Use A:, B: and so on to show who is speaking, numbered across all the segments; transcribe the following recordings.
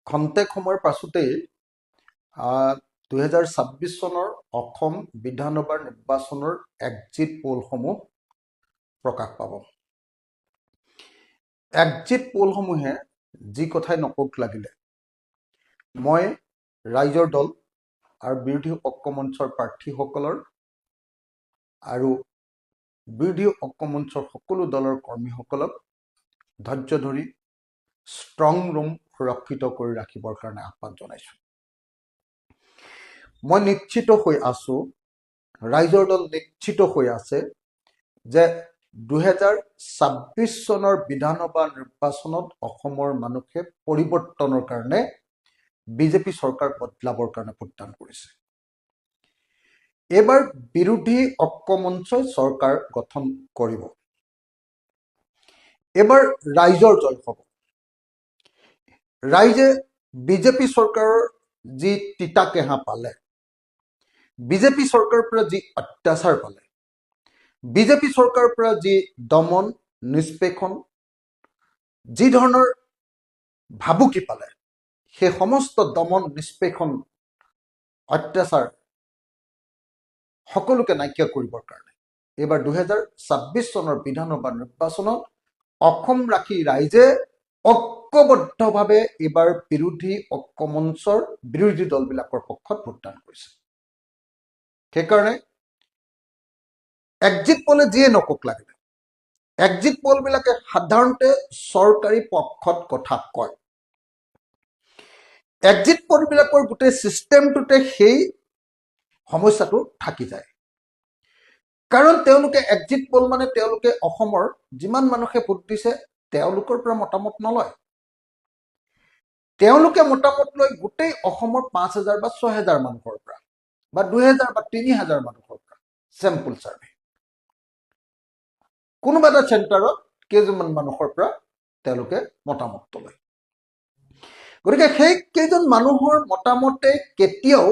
A: খন্তেক সময়ৰ পাছতেই 2026 চনৰ অসম বিধানসভাৰ নিৰ্বাচনৰ এক্সিট পোলসমূহ প্ৰকাশ পাব। এক্সিট পোলসমূহে যি কথাই নকওক লাগিলে, মই ৰাইজৰ দল আৰু বিৰোধী ঐক্যমঞ্চৰ প্ৰাৰ্থীসকলৰ আৰু বিৰোধী ঐক্যমঞ্চৰ সকলো দলৰ কৰ্মীসকলক ধৈৰ্য ধৰি ষ্ট্ৰং ৰুম সুৰক্ষিত কৰি ৰাখিবৰ কাৰণে আহ্বান জনাইছোঁ। মই নিশ্চিত হৈ আছো, ৰাইজৰ দল নিশ্চিত হৈ আছে যে 2026 চনৰ বিধানসভা নিৰ্বাচনত অসমৰ মানুহে পৰিৱৰ্তনৰ কাৰণে বিজেপি চৰকাৰ বদলাবৰ কাৰণে ভোটদান কৰিছে। এইবাৰ বিৰোধী ঐক্যমঞ্চই চৰকাৰ গঠন কৰিব। এইবাৰ ৰাইজৰ জয় হ'ব। ৰাইজে বিজেপি চৰকাৰৰ যি তিতা কেঁহা পালে, বিজেপি চৰকাৰৰ পৰা যি অত্যাচাৰ পালে, বিজেপি চৰকাৰৰ পৰা যি দমন নিষ্পেষণ, যি ধৰণৰ ভাবুকি পালে, সেই সমস্ত দমন নিষ্পেষণ অত্যাচাৰ সকলোকে নাইকিয়া কৰিবৰ কাৰণে এইবাৰ 2026 চনৰ বিধানসভা নিৰ্বাচনত অসমবাসী ৰাইজে ঐক্যবদ্ধভাৱে এইবাৰ বিৰোধী ঐক্যমঞ্চৰ বিৰোধী দলবিলাকৰ পক্ষত ভোটদান কৰিছে। সেইকাৰণে এক্সিট পোলে যিয়ে নকওক লাগিলে, এক্সিট পোলবিলাকে সাধাৰণতে চৰকাৰী পক্ষত কথা কয়। এক্সিট পোলবিলাকৰ গোটেই চিষ্টেমটোতে সেই সমস্যাটো থাকি যায়। কাৰণ তেওঁলোকে এক্সিট পোল মানে তেওঁলোকে অসমৰ যিমান মানুহে ভোট দিছে তেওঁলোকৰ পৰা মতামত নলয়। তেওঁলোকে মতামত লয় গোটেই অসমৰ 5,000 বা 6,000 মানুহৰ পৰা বা 2,000 বা 3,000 মানুহৰ পৰা চেম্পল চাৰ্ভে। কোনোবা এটা চেণ্টাৰত কেইজনমান মানুহৰ পৰা তেওঁলোকে মতামত লয়। গতিকে সেই কেইজন মানুহৰ মতামতে কেতিয়াও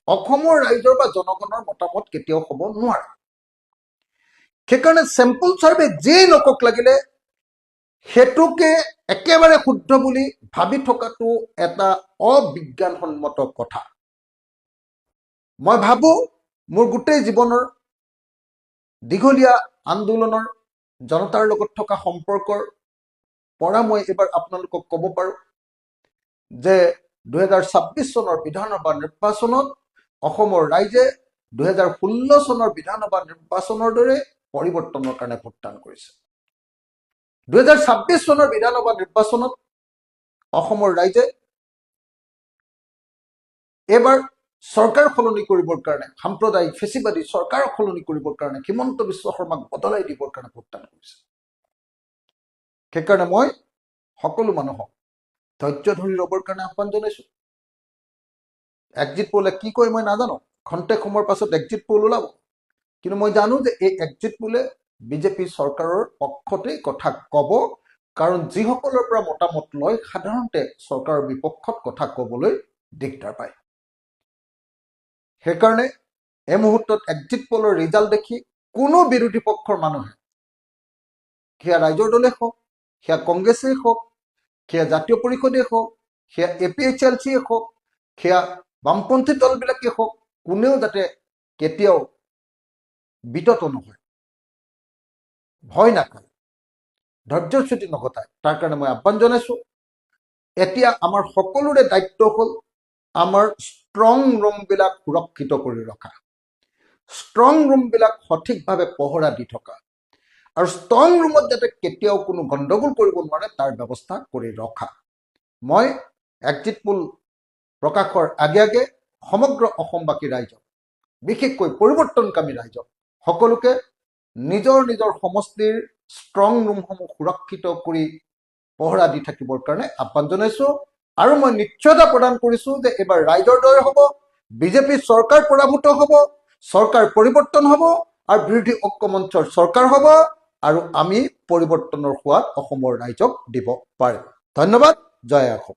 A: অসমৰ ৰাইজৰ বা জনগণৰ মতামত কেতিয়াও হ'ব নোৱাৰে। সেইকাৰণে চেম্পল চাৰ্ভে যিয়ে নকওক লাগিলে সেইটোকে একেবাৰে শুদ্ধ বুলি ভাবি থকাটো এটা অবিজ্ঞানসন্মত কথা। মই ভাবো মোৰ গোটেই জীৱনৰ দীঘলীয়া আন্দোলনৰ জনতাৰ লগত থকা সম্পৰ্কৰ পৰা মই এবাৰ আপোনালোকক ক'ব পাৰো যে 2026 চনৰ বিধানসভা নিৰ্বাচনত অসমৰ ৰাইজে 2016 চনৰ বিধানসভা নিৰ্বাচনৰ দৰে পৰিৱৰ্তনৰ কাৰণে ভোটদান কৰিছে। 2026 চনৰ বিধানসভা নিৰ্বাচনত অসমৰ ৰাইজে এইবাৰ চৰকাৰ সলনি কৰিবৰ কাৰণে, সাম্প্ৰদায়িক ফেচিবাদী চৰকাৰ সলনি কৰিবৰ কাৰণে, হিমন্ত বিশ্ব শৰ্মাক বদলাই দিবৰ কাৰণে ভোটদান কৰিছে। সেইকাৰণে মই সকলো মানুহক ধৈৰ্য ধৰি ৰবৰ কাৰণে আহ্বান জনাইছো। এক্সিট পোলে কি কয় মই নাজানো, খন্তেক সময়ৰ পাছত এক্সিট পোল ওলাব, কিন্তু মই জানো যে এই এক্সিট পোলে বিজেপি চৰকাৰৰ পক্ষতেই কথা ক'ব। কাৰণ যিসকলৰ পৰা মতামত লয় সাধাৰণতে চৰকাৰৰ বিপক্ষত কথা ক'বলৈ দিগদাৰ পায়। সেইকাৰণে এই মুহূৰ্তত এক্সিট পোলৰ ৰিজাল্ট দেখি কোনো বিৰোধী পক্ষৰ মানুহে, সেয়া ৰাইজৰ দলে হওক, সেয়া কংগ্ৰেছেই হওক, সেয়া জাতীয় পৰিষদে হওক, সেয়া APHLCয়ে হওক, সেয়া বামপন্থী দলবিলাকেই হওক, কোনেও যাতে কেতিয়াও বিতত নহয়, ভয় নাখায়, ধৈৰ্যচ্যুতি নঘটায়, তাৰ কাৰণে মই আহ্বান জনাইছো। এতিয়া আমাৰ সকলোৰে দায়িত্ব হ'ল আমাৰ ষ্ট্ৰং ৰুমবিলাক সুৰক্ষিত কৰি ৰখা, ষ্ট্ৰং ৰুমবিলাক সঠিকভাৱে পহৰা দি থকা, আৰু ষ্ট্ৰং ৰুমত যাতে কেতিয়াও কোনো গণ্ডগোল কৰিব নোৱাৰে তাৰ ব্যৱস্থা কৰি ৰখা। মই এক্সিট পোল প্ৰকাশৰ আগে আগে সমগ্ৰ অসমবাসী ৰাইজক, বিশেষকৈ পৰিৱৰ্তনকামী ৰাইজক সকলোকে নিজৰ নিজৰ সমষ্টিৰ ষ্ট্ৰং ৰুমসমূহ সুৰক্ষিত কৰি পহৰা দি থাকিবৰ কাৰণে আহ্বান জনাইছো। আৰু মই নিশ্চয়তা প্ৰদান কৰিছো যে এইবাৰ ৰাইজৰ জয় হ'ব, বিজেপি চৰকাৰ পৰাভূত হ'ব, চৰকাৰ পৰিৱৰ্তন হ'ব আৰু বিৰোধী ঐক্যমঞ্চৰ চৰকাৰ হ'ব, আৰু আমি পৰিৱৰ্তনৰ সোৱাদ অসমৰ ৰাইজক দিব পাৰিম। ধন্যবাদ। জয় অসম।